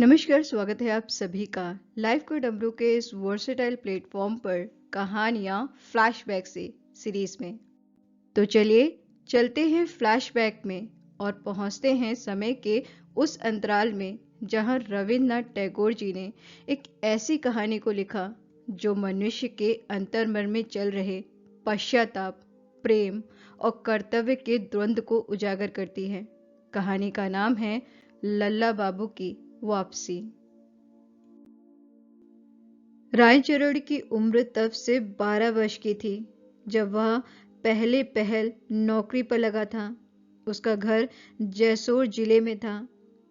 नमस्कार, स्वागत है आप सभी का लाइफ को डब्ल्यू के इस वर्सेटाइल प्लेटफॉर्म पर कहानियां फ्लैशबैक से सीरीज में। तो चलिए चलते हैं फ्लैशबैक में और पहुंचते हैं समय के उस अंतराल में जहां रविन्द्रनाथ टैगोर जी ने एक ऐसी कहानी को लिखा जो मनुष्य के अंतर्मन में चल रहे पश्चाताप, प्रेम और कर्तव्य के द्वंद्व को उजागर करती है। कहानी का नाम है लल्ला बाबू की वापसी। रायचरण की उम्र तब से 12 वर्ष की थी जब वह पहले पहल नौकरी पर लगा था। उसका घर जैसोर जिले में था।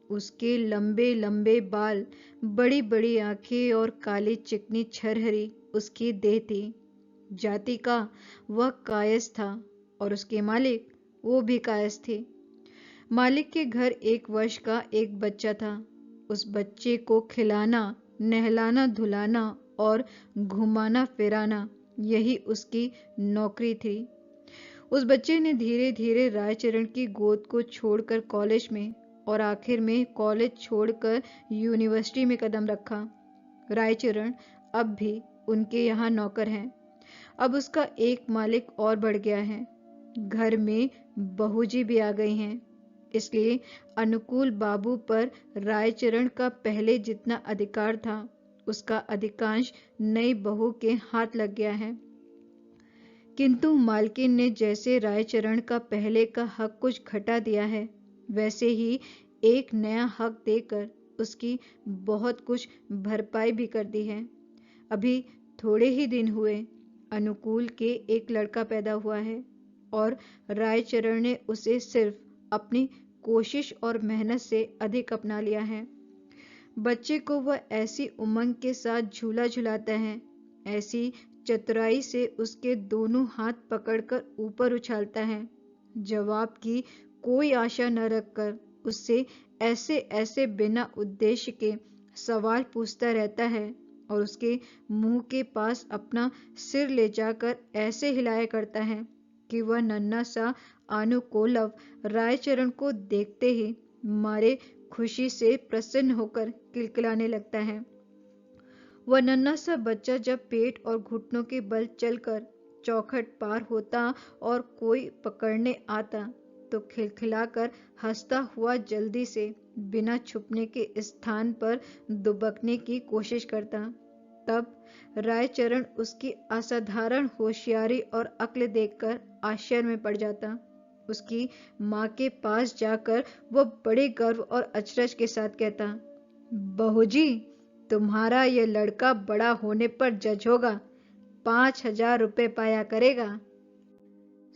उसके लंबे लंबे बाल, बड़ी बड़ी आंखें और काली चिकनी छरहरी उसकी देह थी। जाति का वह कायस्थ था और उसके मालिक वो भी कायस्थ थे। मालिक के घर 1 वर्ष का एक बच्चा था। उस बच्चे को खिलाना, नहलाना, धुलाना और घुमाना फिराना यही उसकी नौकरी थी। उस बच्चे ने धीरे धीरे रायचरण की गोद को छोड़कर कॉलेज में और आखिर में कॉलेज छोड़कर यूनिवर्सिटी में कदम रखा। रायचरण अब भी उनके यहाँ नौकर हैं। अब उसका एक मालिक और बढ़ गया है। घर में बहूजी भी आ गई हैं। इसलिए अनुकूल बाबू पर रायचरण का पहले जितना अधिकार था, उसका अधिकांश नई बहू के हाथ लग गया है। किंतु मालकिन ने जैसे रायचरण का पहले का हक कुछ घटा दिया है, वैसे ही एक नया हक देकर उसकी बहुत कुछ भरपाई भी कर दी है। अभी थोड़े ही दिन हुए अनुकूल के एक लड़का पैदा हुआ है और रायचरण ने उसे सिर्फ अपनी कोशिश और मेहनत से अधिक अपना लिया है। बच्चे को वह ऐसी उमंग के साथ झूला झुलाता है, ऐसी चतुराई से उसके दोनों हाथ पकड़कर ऊपर उछालता है, जवाब की कोई आशा न रखकर उससे ऐसे ऐसे बिना उद्देश्य के सवाल पूछता रहता है और उसके मुंह के पास अपना सिर ले जाकर ऐसे हिलाया करता है कि वह नन्हा सा अनुकोलव रायचरण को देखते ही मारे खुशी से प्रसन्न होकर किलकिलाने लगता है। वह नन्हा सा बच्चा जब पेट और घुटनों के बल चलकर चौखट पार होता और कोई पकड़ने आता तो खिलखिलाकर हंसता हुआ जल्दी से बिना छुपने के स्थान पर दुबकने की कोशिश करता। तब रायचरण उसकी असाधारण होशियारी और अक्ल देखकर आश्चर्य में पड़ जाता। उसकी माँ के पास जाकर वह बड़े गर्व और अचरज के साथ कहता, बहूजी, तुम्हारा यह लड़का बड़ा होने पर जज होगा, 5,000 रुपये पाया करेगा।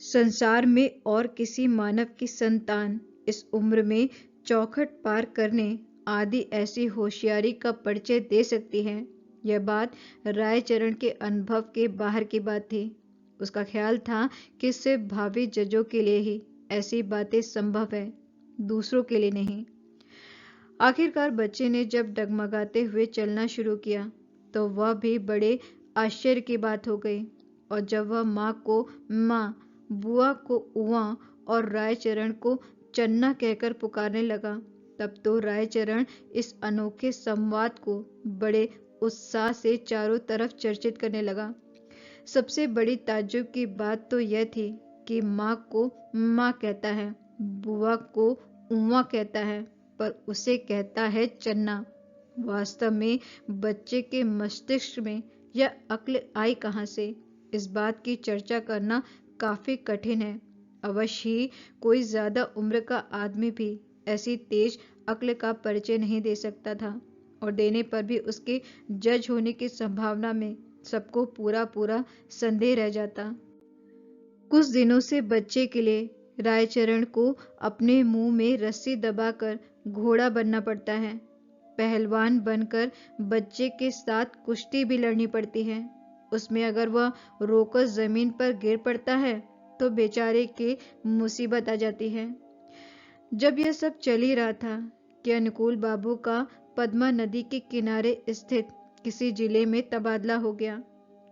संसार में और किसी मानव की संतान इस उम्र में चौखट पार करने आदि ऐसी होशियारी का परिचय दे सकती है, यह बात रायचरण के अनुभव के बाहर की बात थी। उसका ख्याल था कि सिर्फ भावी जजों के लिए ही ऐसी बातें संभव है, दूसरों के लिए नहीं। आखिरकार बच्चे ने जब डगमगाते हुए चलना शुरू किया तो वह भी बड़े आश्चर्य की बात हो गई। और जब वह माँ को माँ, बुआ को उआ और रायचरण को चन्ना कहकर पुकारने लगा, तब तो रायचरण इस अनोखे संवाद को बड़े उत्साह से चारों तरफ चर्चित करने लगा। सबसे बड़ी ताज्जुब की बात तो यह थी कि माँ को माँ कहता है, बुआ को उआ कहता है, पर उसे कहता है चन्ना। वास्तव में बच्चे के मस्तिष्क में यह अक्ल आई कहाँ से, इस बात की चर्चा करना काफी कठिन है। अवश्य ही कोई ज्यादा उम्र का आदमी भी ऐसी तेज अक्ल का परिचय नहीं दे सकता था, और देने पर भी उसके जज होने की संभावना में सबको पूरा पूरा संदेह रह जाता। कुछ दिनों से बच्चे के लिए रायचरण को अपने मुंह में रस्सी दबाकर घोड़ा बनना पड़ता है। पहलवान बनकर बच्चे के साथ कुश्ती भी लड़नी पड़ती है। उसमें अगर वह रोकर जमीन पर गिर पड़ता है तो बेचारे की मुसीबत आ जाती है। जब यह सब चल ही रहा था कि अनुकूल बाबू का पद्मा नदी के किनारे स्थित किसी जिले में तबादला हो गया।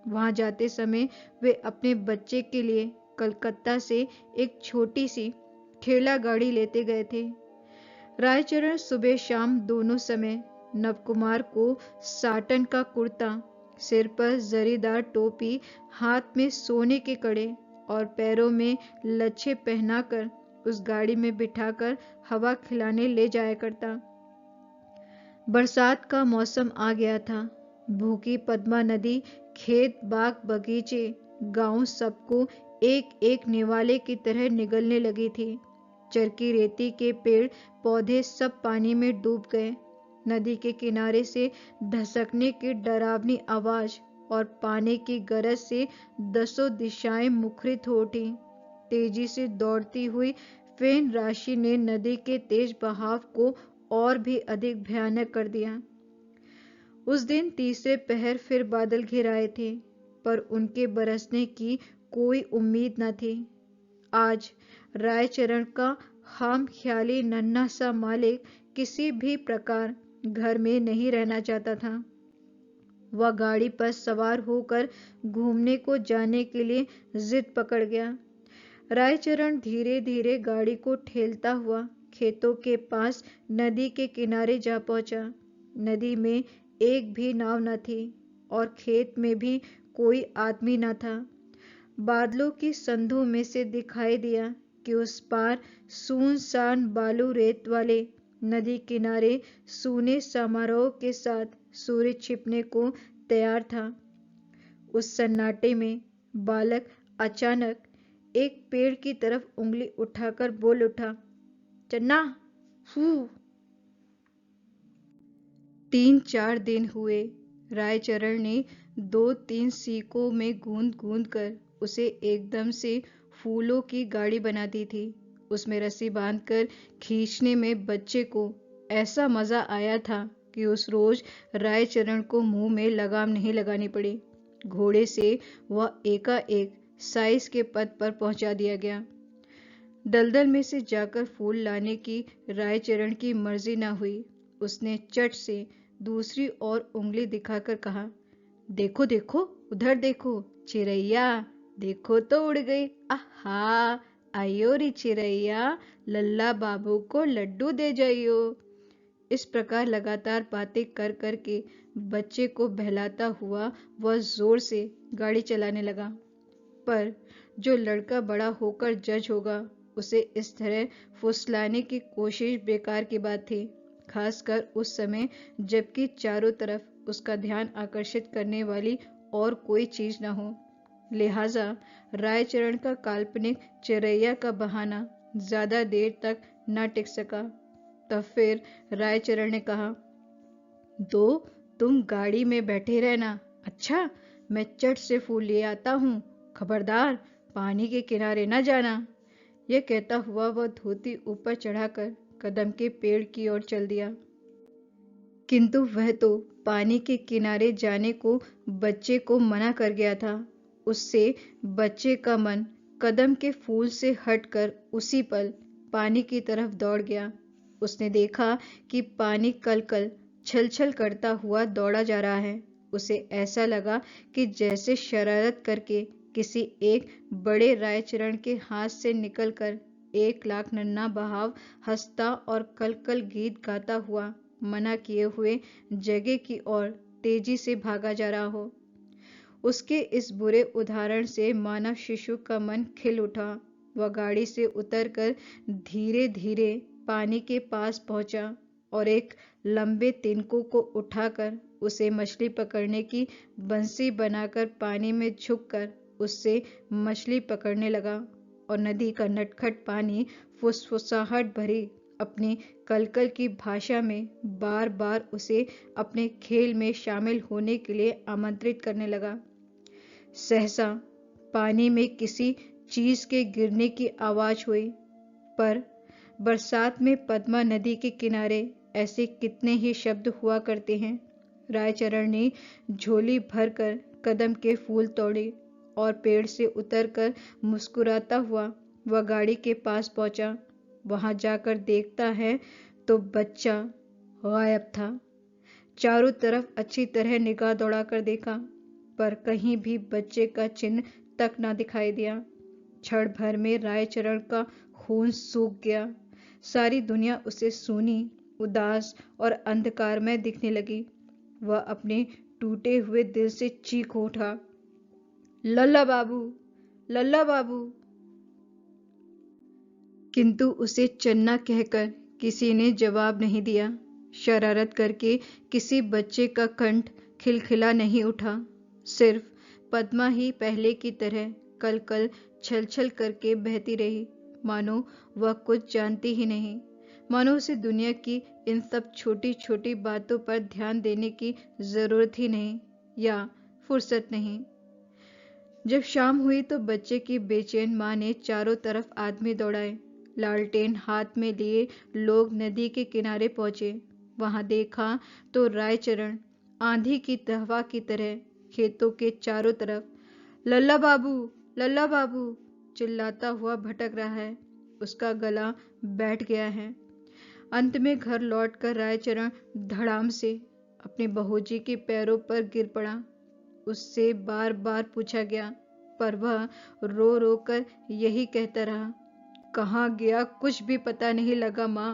वहां जाते समय वे अपने बच्चे के लिए कलकत्ता से एक छोटी सी ठेला गाड़ी लेते गए थे। रायचरण सुबह शाम दोनों समय नवकुमार को साटन का कुर्ता, सिर पर जरीदार टोपी, हाथ में सोने के कड़े और पैरों में लच्छे पहनाकर उस गाड़ी में बिठाकर हवा खिलाने ले जाया करता। बरसात का मौसम आ गया था। भूखी पद्मा नदी, खेत, बाग, बगीचे, गांव सबको एक एक निवाले की तरह निगलने लगी थी। चरकी रेती के पेड़ पौधे सब पानी में डूब गए। नदी के किनारे से धसकने की डरावनी आवाज और पानी की गरज से दसों दिशाएं मुखरित हो उठी। तेजी से दौड़ती हुई फेन राशि ने नदी के तेज बहाव को और भी अधिक भयानक कर दिया। उस दिन तीसरे पहर फिर बादल घिर आए थे, पर उनके बरसने की कोई उम्मीद न थी। आज रायचरण का खामख्याली नन्हा सा मालिक किसी भी प्रकार घर में नहीं रहना चाहता था। वह गाड़ी पर सवार होकर घूमने को जाने के लिए जिद पकड़ गया। रायचरण धीरे धीरे गाड़ी को ठेलता हुआ खेतों के पास नदी के किनारे जा पहुंचा। नदी में एक भी नाव न थी और खेत में भी कोई आदमी न था। बादलों की संधों में से दिखाई दिया कि उस पार सुनसान बालू रेत वाले नदी किनारे सूने समारोह के साथ सूर्य छिपने को तैयार था। उस सन्नाटे में बालक अचानक एक पेड़ की तरफ उंगली उठाकर बोल उठा, चन्ना, फू। 3-4 दिन हुए। रायचरण ने 2-3 सीकों में गूंद गूंद कर उसे एकदम से फूलों की गाड़ी बना दी थी। उसमें रस्सी बांधकर खींचने में बच्चे को ऐसा मजा आया था कि उस रोज रायचरण को मुंह में लगाम नहीं लगानी पड़ी। घोड़े से वह एकाएक साइज के पद पर पहुंचा दिया गया। दलदल में से जाकर फूल लाने की रायचरण की मर्जी न हुई। उसने चट से दूसरी ओर उंगली दिखाकर कहा, देखो देखो, उधर देखो, चिरैया, देखो तो उड़ गई। आहा, आइयो रे चिरैया, लल्ला बाबू को लड्डू दे जाइयो। इस प्रकार लगातार बातें कर कर के बच्चे को बहलाता हुआ वह जोर से गाड़ी चलाने लगा। पर जो लड़का बड़ा होकर जज होगा, उसे इस तरह फुसलाने की कोशिश बेकार की बात थी, खासकर उस समय जबकि चारों तरफ उसका ध्यान आकर्षित करने वाली और कोई चीज न हो। लिहाजा रायचरण का काल्पनिक चिरैया का बहाना ज्यादा देर तक न टिक सका। तब फिर रायचरण ने कहा, तो तुम गाड़ी में बैठे रहना, अच्छा, मैं चट से फूल ले आता हूँ, खबरदार पानी के किनारे न जाना। यह कहता हुआ वह धोती ऊपर चढ़ाकर कदम के पेड़ की ओर चल दिया। किंतु वह तो पानी के किनारे जाने को बच्चे को मना कर गया था। उससे बच्चे का मन कदम के फूल से हटकर उसी पल पानी की तरफ दौड़ गया। उसने देखा कि पानी कल-कल छल-छल करता हुआ दौड़ा जा रहा है। उसे ऐसा लगा कि जैसे शरारत करके किसी एक बड़े रायचरण के हाथ से निकलकर 1,00,000 नन्हा बहाव हंसता और कल-कल गीत गाता हुआ मना किए हुए जगह की ओर तेजी से भागा जा रहा हो। उसके इस बुरे उदाहरण से मानव शिशु का मन खिल उठा। वह गाड़ी से उतरकर धीरे धीरे पानी के पास पहुंचा और एक लंबे तिनकों को उठाकर उसे मछली पकड़ने की बंसी बनाकर पानी में झुककर उससे मछली पकड़ने लगा और नदी का नटखट पानी फुसफुसाहट भरी अपनी कलकल की भाषा में बार बार उसे अपने खेल में शामिल होने के लिए आमंत्रित करने लगा। सहसा पानी में किसी चीज के गिरने की आवाज हुई। पर बरसात में पद्मा नदी के किनारे ऐसे कितने ही शब्द हुआ करते हैं। रायचरण ने झोली भरकर कदम के फूल तोड़े और पेड़ से उतरकर मुस्कुराता हुआ वह गाड़ी के पास पहुंचा। वहां जाकर देखता है तो बच्चा गायब था। चारों तरफ अच्छी तरह निगाह दौड़ाकर देखा, पर कहीं भी बच्चे का चिन्ह तक न दिखाई दिया। क्षण भर में रायचरण का खून सूख गया। सारी दुनिया उसे सूनी, उदास और अंधकारमय दिखने लगी। वह अपने टूटे हुए दिल से चीख उठा, लल्ला बाबू, लल्ला बाबू। किंतु उसे चन्ना कहकर किसी ने जवाब नहीं दिया। शरारत करके किसी बच्चे का कंठ खिलखिला नहीं उठा। सिर्फ पद्मा ही पहले की तरह कल कल छल छल करके बहती रही, मानो वह कुछ जानती ही नहीं, मानो उसे दुनिया की इन सब छोटी छोटी बातों पर ध्यान देने की जरूरत ही नहीं या फुर्सत नहीं। जब शाम हुई तो बच्चे की बेचैन माँ ने चारों तरफ आदमी दौड़ाए। लालटेन हाथ में लिए लोग नदी के किनारे पहुंचे। वहां देखा तो रायचरण आंधी की हवा की तरह खेतों के चारों तरफ लल्ला बाबू, लल्ला बाबू चिल्लाता हुआ भटक रहा है। उसका गला बैठ गया है। अंत में घर लौटकर रायचरण धड़ाम से अपने बहूजी के पैरों पर गिर पड़ा। उससे बार बार पूछा गया, पर वह रो रो कर यही कहता रहा, कहाँ गया कुछ भी पता नहीं लगा माँ।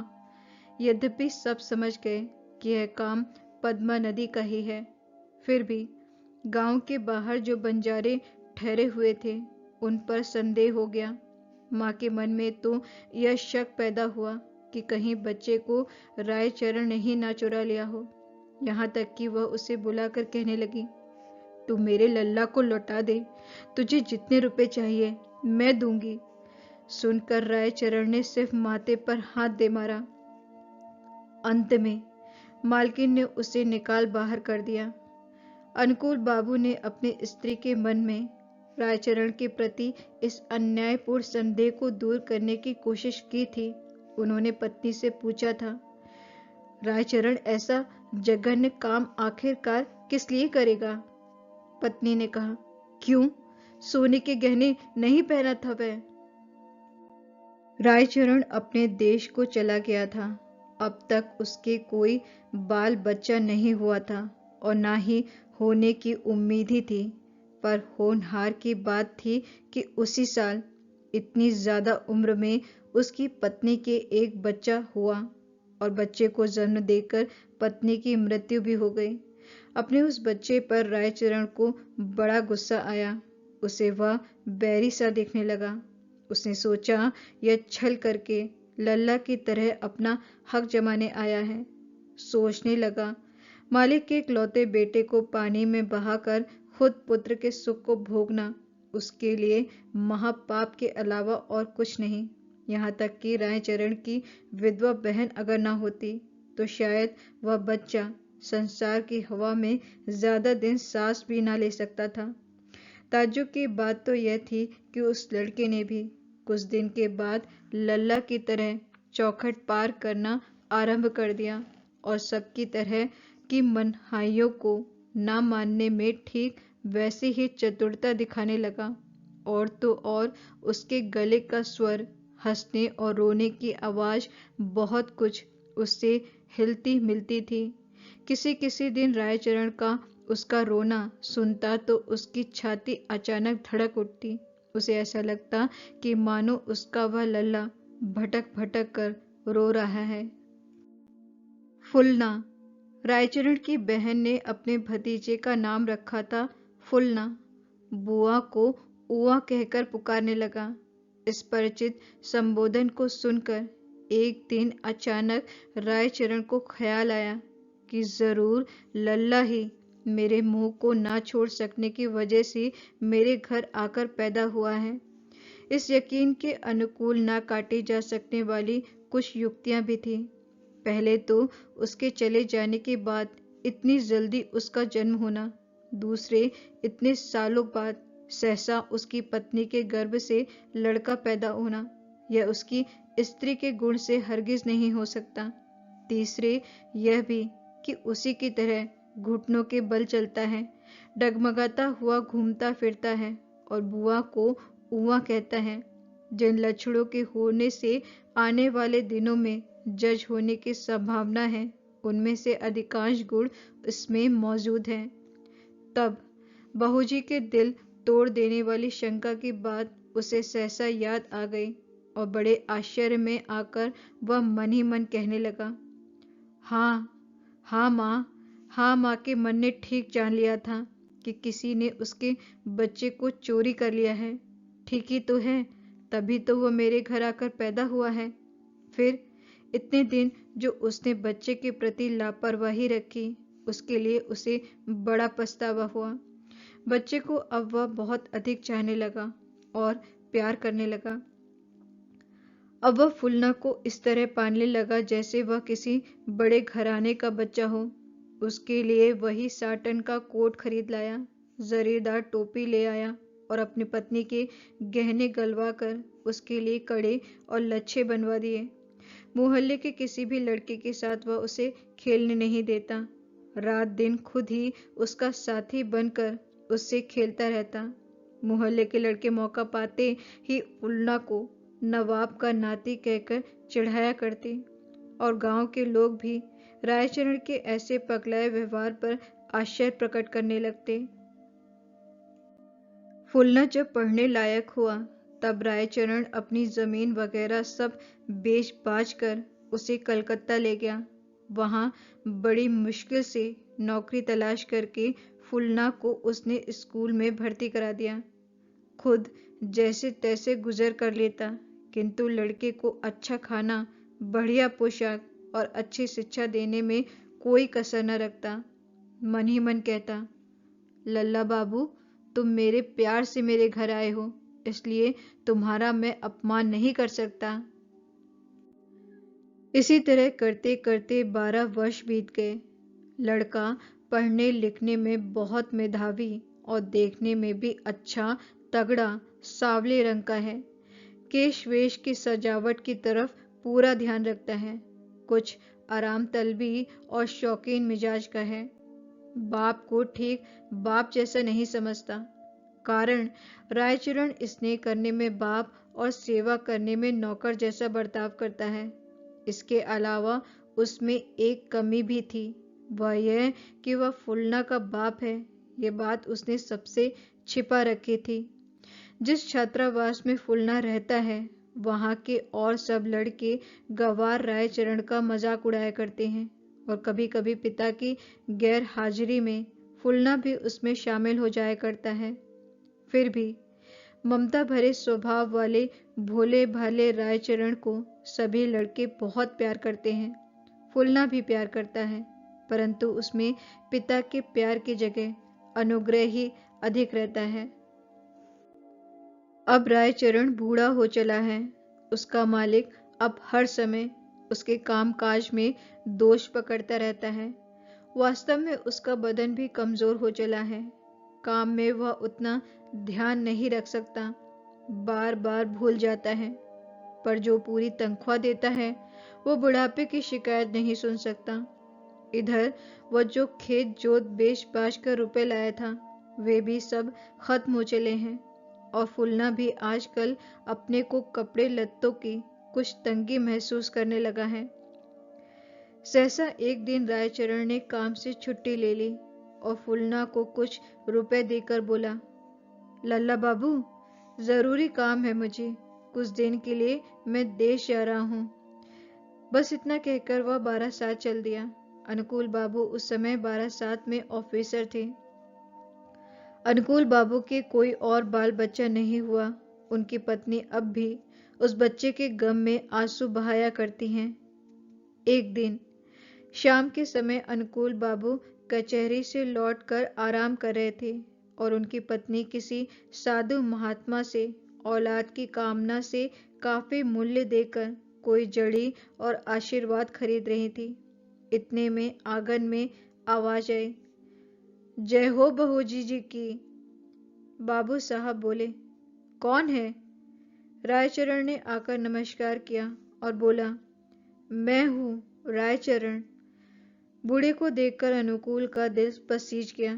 यद्यपि सब समझ गए कि यह काम पद्मा नदी का ही है, फिर भी गांव के बाहर जो बंजारे ठहरे हुए थे उन पर संदेह हो गया। माँ के मन में तो यह शक पैदा हुआ कि कहीं बच्चे को रायचरण ने ही ना चुरा लिया हो। यहाँ तक कि वह उसे बुलाकर कहने लगी, तू मेरे लल्ला को लौटा दे, तुझे जितने रुपए चाहिए मैं दूंगी। सुनकर रायचरण ने सिर्फ माथे पर हाथ दे मारा। अंत में मालकिन ने उसे निकाल बाहर कर दिया। अनुकूल बाबू ने अपनी स्त्री के मन में रायचरण के प्रति इस अन्यायपूर्ण संदेह को दूर करने की कोशिश की थी। उन्होंने पत्नी से पूछा था, रायचरण ऐसा जघन्य काम आखिरकार किस लिए करेगा? पत्नी ने कहा, क्यों, सोने के गहने नहीं पहना था वह? रायचरण अपने देश को चला गया था। अब तक उसके कोई बाल बच्चा नहीं हुआ था और ना ही होने की उम्मीद ही थी। पर होनहार की बात थी कि उसी साल इतनी ज्यादा उम्र में उसकी पत्नी के एक बच्चा हुआ और बच्चे को जन्म देकर पत्नी की मृत्यु भी हो गई। अपने उस बच्चे पर रायचरण को बड़ा गुस्सा आया। उसे वह बैरी सा देखने लगा। उसने सोचा, यह छल करके लल्ला की तरह अपना हक जमाने आया है। सोचने लगा, मालिक के इकलौते बेटे को पानी में बहाकर खुद पुत्र के सुख को भोगना उसके लिए महापाप के अलावा और कुछ नहीं। यहाँ तक कि रायचरण की विधवा बहन अगर ना होती तो शायद वह बच्चा संसार की हवा में ज्यादा दिन सांस भी ना ले सकता था। ताज्जुब की बात तो यह थी कि उस लड़के ने भी कुछ दिन के बाद लल्ला की तरह चौखट पार करना आरंभ कर दिया और सबकी तरह की मनहाइयों को ना मानने में ठीक वैसे ही चतुरता दिखाने लगा। और तो और उसके गले का स्वर, हंसने और रोने की आवाज बहुत कुछ उससे हिलती मिलती थी। किसी किसी दिन रायचरण का उसका रोना सुनता तो उसकी छाती अचानक धड़क उठती। उसे ऐसा लगता कि मानो उसका वह लल्ला भटक भटक कर रो रहा है। फुलना, रायचरण की बहन ने अपने भतीजे का नाम रखा था फुलना। बुआ को उआ कहकर पुकारने लगा। इस परिचित संबोधन को सुनकर एक दिन अचानक रायचरण को ख्याल आया कि जरूर लल्ला ही मेरे मुंह को ना छोड़ सकने की वजह से मेरे घर आकर पैदा हुआ है। इस यकीन के अनुकूल ना काटी जा सकने वाली कुछ युक्तियां भी थी। पहले तो उसके चले जाने के बाद इतनी जल्दी उसका जन्म होना, दूसरे इतने सालों बाद सहसा उसकी पत्नी के गर्भ से लड़का पैदा होना, यह उसकी स्त्री के गुण से हरगिज नहीं हो सकता। तीसरे यह भी कि उसी की तरह घुटनों के बल चलता है, डगमगाता हुआ घूमता फिरता है और बुआ को उआ कहता है। जिन लक्षणों के होने से आने वाले दिनों में जज होने की संभावना है, उनमें से अधिकांश गुण इसमें मौजूद हैं। तब बहूजी के दिल तोड़ देने वाली शंका की बात उसे सहसा याद आ गई और बड़े आश्चर्य में आकर वह मन ही मन कहने लगा, हाँ, हाँ माँ, हाँ माँ के मन ने ठीक जान लिया था कि किसी ने उसके बच्चे को चोरी कर लिया है। ठीक ही तो है, तभी तो वो मेरे घर आकर पैदा हुआ है। फिर इतने दिन जो उसने बच्चे के प्रति लापरवाही रखी, उसके लिए उसे बड़ा पछतावा हुआ। बच्चे को अब वह बहुत अधिक चाहने लगा और प्यार करने लगा। अब वह फुलना को इस तरह पालने लगा जैसे वह किसी बड़े घराने का बच्चा हो। उसके लिए वही साटन का कोट खरीद लाया, जरीदार टोपी ले आया और अपनी पत्नी के गहने गलवा कर उसके लिए कड़े और लच्छे बनवा दिए। मोहल्ले के किसी भी लड़के के साथ वह उसे खेलने नहीं देता। रात दिन खुद ही उसका साथी बनकर उससे खेलता रहता। मोहल्ले के लड़के मौका पाते ही फुलना को नवाब का नाती कहकर चिढ़ाया करते और गांव के लोग भी रायचरण के ऐसे पगलाए व्यवहार पर आश्चर्य प्रकट करने लगते। फुलना जब पढ़ने लायक हुआ तब रायचरण अपनी जमीन वगैरह सब बेच बाच कर उसे कलकत्ता ले गया। वहां बड़ी मुश्किल से नौकरी तलाश करके फुलना को उसने स्कूल में भर्ती करा दिया। खुद जैसे तैसे गुजर कर लेता, किंतु लड़के को अच्छा खाना, बढ़िया पोशाक और अच्छी शिक्षा देने में कोई कसर न रखता। मन ही मन कहता, लल्ला बाबू, तुम मेरे प्यार से मेरे घर आए हो, इसलिए तुम्हारा मैं अपमान नहीं कर सकता। इसी तरह करते करते 12 वर्ष बीत गए। लड़का पढ़ने लिखने में बहुत मेधावी और देखने में भी अच्छा, तगड़ा, सांवले रंग का है। केश वेश की सजावट की तरफ पूरा ध्यान रखता है। कुछ आराम तलबी और शौकीन मिजाज का है। बाप को ठीक बाप जैसा नहीं समझता। कारण रायचरण स्नेह करने में बाप और सेवा करने में नौकर जैसा बर्ताव करता है। इसके अलावा उसमें एक कमी भी थी, वह यह कि वह फुलना का बाप है। ये बात उसने सबसे छिपा रखी थी। जिस छात्रावास में फुलना रहता है वहां के और सब लड़के गवार रायचरण का मजाक उड़ाया करते हैं और कभी कभी पिता की गैर हाजिरी में फुलना भी उसमें शामिल हो जाया करता है। फिर भी ममता भरे स्वभाव वाले भोले भाले रायचरण को सभी लड़के बहुत प्यार करते हैं। फुलना भी प्यार करता है, परंतु उसमें पिता के प्यार की जगह अनुग्रह ही अधिक रहता है। अब रायचरण बूढ़ा हो चला है। उसका मालिक अब हर समय उसके कामकाज में दोष पकड़ता रहता है। वास्तव में उसका बदन भी कमजोर हो चला है। काम में वह उतना ध्यान नहीं रख सकता, बार बार भूल जाता है। पर जो पूरी तनख्वाह देता है वो बुढ़ापे की शिकायत नहीं सुन सकता। इधर वह जो खेत जोत बेच बाच कर रुपए लाया था वे भी सब खत्म हो चले हैं और फुलना भी आजकल अपने को कपड़े लत्तों की कुछ तंगी महसूस करने लगा है। सहसा एक दिन रायचरण ने काम से छुट्टी ले ली और फुलना को कुछ रुपए देकर बोला, लल्ला बाबू, जरूरी काम है मुझे, कुछ दिन के लिए मैं देश जा रहा हूँ। बस इतना कहकर वह बारासात चल दिया। अनुकूल बाबू उस समय बारासात में ऑफिसर थे। अनुकूल बाबू के कोई और बाल बच्चा नहीं हुआ। उनकी पत्नी अब भी उस बच्चे के गम में आंसू बहाया करती हैं। एक दिन शाम के समय अनुकूल बाबू कचहरी से लौटकर आराम कर रहे थे और उनकी पत्नी किसी साधु महात्मा से औलाद की कामना से काफी मूल्य देकर कोई जड़ी और आशीर्वाद खरीद रही थी। इतने में आंगन में आवाज आई, जय हो बहूजी जी की। बाबू साहब बोले, कौन है? रायचरण ने आकर नमस्कार किया और बोला, मैं हूँ रायचरण। बूढ़े को देखकर अनुकूल का दिल पसीज गया।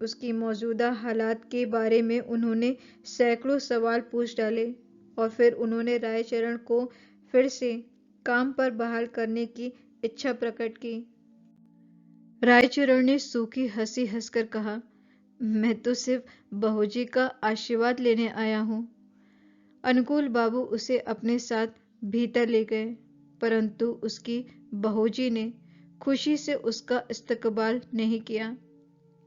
उसकी मौजूदा हालात के बारे में उन्होंने सैकड़ों सवाल पूछ डाले और फिर उन्होंने रायचरण को फिर से काम पर बहाल करने की इच्छा प्रकट की। रायचरण ने सूखी हंसी हंसकर कहा, मैं तो सिर्फ बहूजी का आशीर्वाद लेने आया हूँ। अनुकूल बाबू उसे अपने साथ भीतर ले गए, परंतु उसकी बहूजी ने खुशी से उसका इस्तकबाल नहीं किया।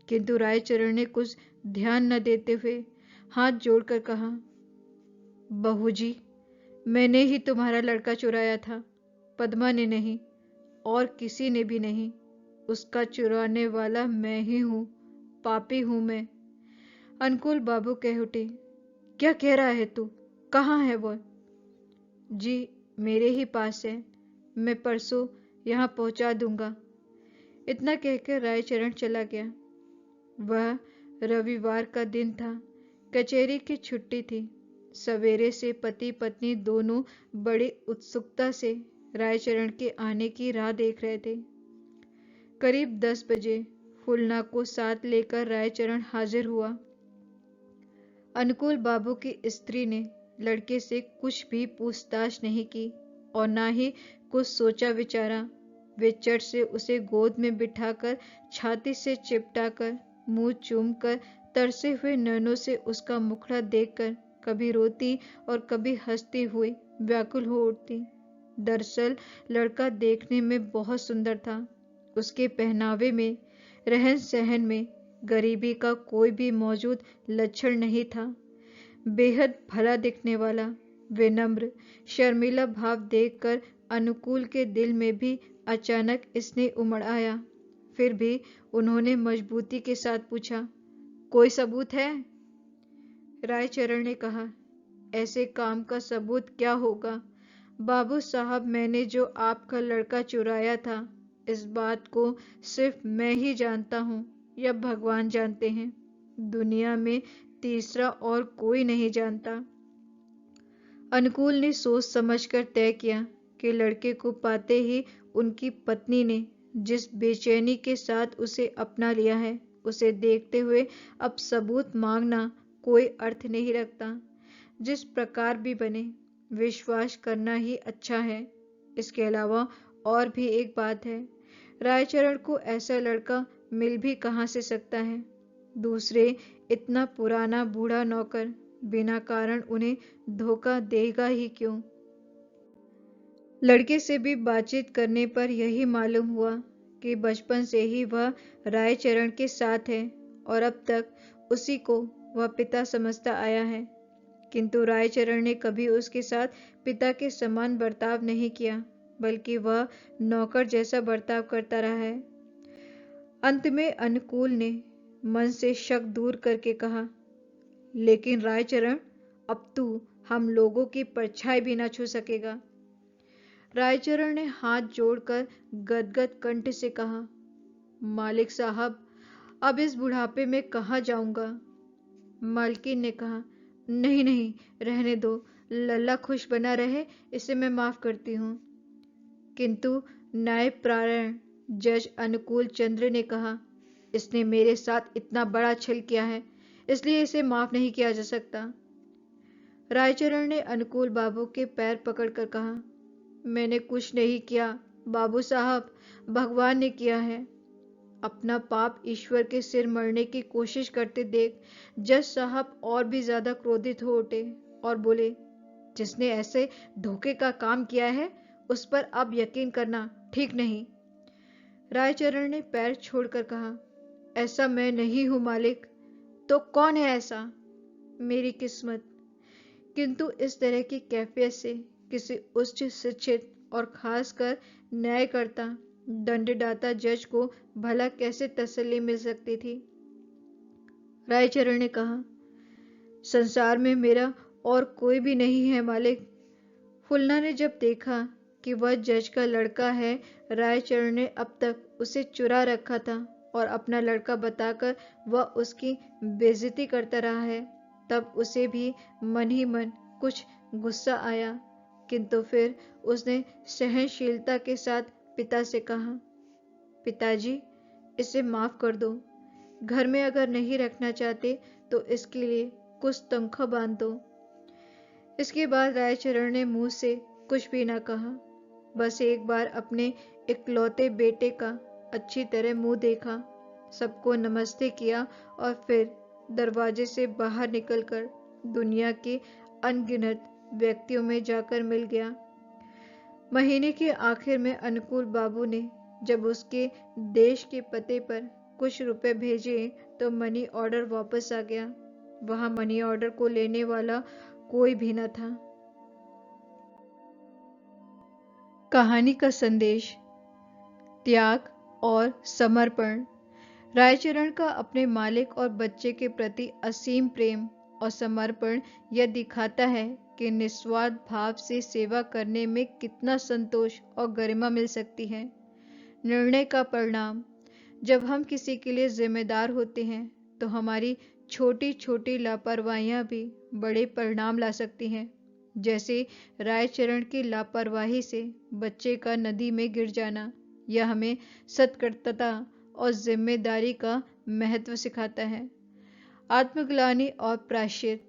किंतु रायचरण ने कुछ ध्यान न देते हुए हाथ जोड़कर कहा, बहू जी, मैंने ही तुम्हारा लड़का चुराया था, पद्मा ने नहीं, और किसी ने भी नहीं। उसका चुराने वाला मैं ही हूँ, पापी हूँ मैं। अनुकूल बाबू कह उठे, क्या कह रहा है तू? कहाँ है वो? जी, मेरे ही पास है, मैं परसों यहाँ पहुँचा दूंगा। इतना कहकर रायचरण चला गया। वह रविवार का दिन था, कचहरी की छुट्टी थी। सवेरे से पति पत्नी दोनों बड़ी उत्सुकता से रायचरण के आने की राह देख रहे थे। करीब 10 बजे फुलना को साथ लेकर रायचरण हाजिर हुआ। अनुकूल बाबू की स्त्री ने लड़के से कुछ भी पूछताछ नहीं की और ना ही कुछ सोचा विचारा। वे चट से उसे गोद में बिठाकर छाती से चिपटाकर मुंह चूमकर तरसे हुए नैनों से उसका मुखड़ा देखकर कभी रोती और कभी हंसती हुई व्याकुल हो उठती। दरअसल लड़का देखने में बहुत सुंदर था। उसके पहनावे में, रहन सहन में गरीबी का कोई भी मौजूद लक्षण नहीं था। बेहद भला दिखने वाला, विनम्र, शर्मीला भाव देखकर अनुकूल के दिल में भी अचानक स्नेह उमड़ आया। फिर भी उन्होंने मजबूती के साथ पूछा, कोई सबूत है? रायचरण ने कहा, ऐसे काम का सबूत क्या होगा बाबू साहब, मैंने जो आपका लड़का चुराया था, इस बात को सिर्फ मैं ही जानता हूँ या भगवान जानते हैं। दुनिया में तीसरा और कोई नहीं जानता। अनुकूल ने सोच समझकर तय किया कि लड़के को पाते ही उनकी पत्नी ने जिस बेचैनी के साथ उसे अपना लिया है, उसे देखते हुए अब सबूत मांगना कोई अर्थ नहीं रखता। जिस प्रकार भी बने, विश्वास करना ही अच्छा है। इसके अलावा और भी एक बात है, रायचरण को ऐसा लड़का मिल भी कहाँ से सकता है? दूसरे, इतना पुराना बूढ़ा नौकर बिना कारण उन्हें धोखा देगा ही क्यों? लड़के से भी बातचीत करने पर यही मालूम हुआ कि बचपन से ही वह रायचरण के साथ है और अब तक उसी को वह पिता समझता आया है। किंतु रायचरण ने कभी उसके साथ पिता के समान बर्ताव नहीं किया, बल्कि वह नौकर जैसा बर्ताव करता रहा है। अंत में अनुकूल ने मन से शक दूर करके कहा, लेकिन रायचरण, अब तू हम लोगों की परछाई भी ना छू सकेगा। रायचरण ने हाथ जोड़कर गदगद कंठ से कहा, मालिक साहब, अब इस बुढ़ापे में कहाँ जाऊंगा? मालकिन ने कहा, नहीं नहीं, रहने दो, लल्ला खुश बना रहे, इसे मैं माफ करती हूँ। किंतु न्यायपरायण जज अनुकूल चंद्र ने कहा, इसने मेरे साथ इतना बड़ा छल किया है, इसलिए इसे माफ नहीं किया जा सकता। रायचरण ने अनुकूल बाबू के पैर पकड़कर कहा, मैंने कुछ नहीं किया बाबू साहब, भगवान ने किया है। अपना पाप ईश्वर के सिर मरने की कोशिश करते देख जज साहब और भी ज्यादा क्रोधित हो उठे और बोले, जिसने ऐसे धोखे का काम किया है उस पर अब यकीन करना ठीक नहीं। रायचरण ने पैर छोड़कर कहा, ऐसा मैं नहीं हूं मालिक। तो कौन है ऐसा? मेरी किस्मत। किंतु इस तरह की कैफियत से किसी उच्च शिक्षित और खासकर न्यायकर्ता दंडदाता जज को भला कैसे तसल्ली मिल सकती थी? रायचरण ने कहा, संसार में मेरा और कोई भी नहीं है मालिक। फुलना ने जब देखा कि वह जज का लड़का है, रायचरण ने अब तक उसे चुरा रखा था और अपना लड़का बताकर वह उसकी बेइज्जती करता रहा है, तब उसे भी मन ही मन कुछ गुस्सा आया। किंतु फिर उसने सहनशीलता के साथ पिता से कहा, पिताजी, इसे माफ कर दो। घर में अगर नहीं रखना चाहते तो इसके लिए कुछ तनख्वाह बांध दो। इसके बाद रायचरण ने मुंह से कुछ भी ना कहा, बस एक बार अपने इकलौते बेटे का अच्छी तरह मुंह देखा, सबको नमस्ते किया और फिर दरवाजे से बाहर निकलकर दुनिया के अनगिनत व्यक्तियों में जाकर मिल गया। महीने के आखिर में अनुकूल बाबू ने जब उसके देश के पते पर कुछ रुपए भेजे तो मनी ऑर्डर वापस आ गया। वहां मनी ऑर्डर को लेने वाला कोई भी न था। कहानी का संदेश, त्याग और समर्पण। रायचरण का अपने मालिक और बच्चे के प्रति असीम प्रेम और समर्पण यह दिखाता है कि निस्वार्थ भाव से सेवा करने में कितना संतोष और गरिमा मिल सकती है। निर्णय का परिणाम, जब हम किसी के लिए जिम्मेदार होते हैं तो हमारी छोटी छोटी लापरवाहियां भी बड़े परिणाम ला सकती हैं। जैसे रायचरण की लापरवाही से बच्चे का नदी में गिर जाना, यह हमें सत्कर्तता और जिम्मेदारी का महत्व सिखाता है। आत्मग्लानि और प्रायश्चित,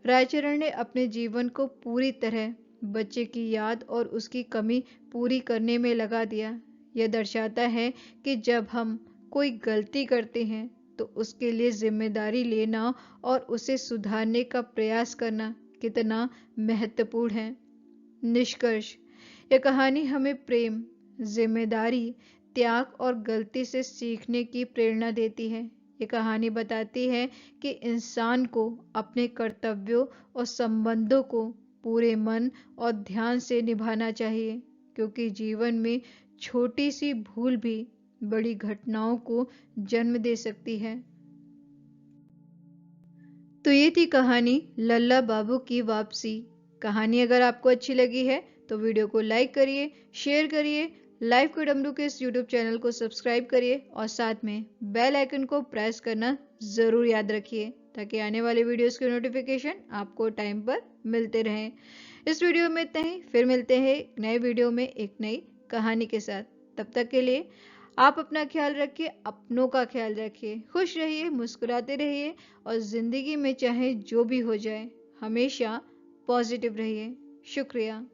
रायचरण ने अपने जीवन को पूरी तरह बच्चे की याद और उसकी कमी पूरी करने में लगा दिया। यह दर्शाता है कि जब हम कोई गलती करते हैं तो उसके लिए जिम्मेदारी लेना और उसे सुधारने का प्रयास करना कितना महत्वपूर्ण है। निष्कर्ष, यह कहानी हमें प्रेम, जिम्मेदारी, त्याग और गलती से सीखने की प्रेरणा देती है। ये कहानी बताती है कि इंसान को अपने कर्तव्यों और संबंधों को पूरे मन और ध्यान से निभाना चाहिए, क्योंकि जीवन में छोटी सी भूल भी बड़ी घटनाओं को जन्म दे सकती है। तो ये थी कहानी लल्ला बाबू की वापसी। कहानी अगर आपको अच्छी लगी है तो वीडियो को लाइक करिए, शेयर करिए, लाइव कुडम्बू के इस यूट्यूब चैनल को सब्सक्राइब करिए और साथ में बेल आइकन को प्रेस करना जरूर याद रखिए, ताकि आने वाले वीडियोस के नोटिफिकेशन आपको टाइम पर मिलते रहें। इस वीडियो में इतना ही, फिर मिलते हैं एक नए वीडियो में एक नई कहानी के साथ। तब तक के लिए आप अपना ख्याल रखिए, अपनों का ख्याल रखिए, खुश रहिए, मुस्कुराते रहिए और जिंदगी में चाहे जो भी हो जाए हमेशा पॉजिटिव रहिए। शुक्रिया।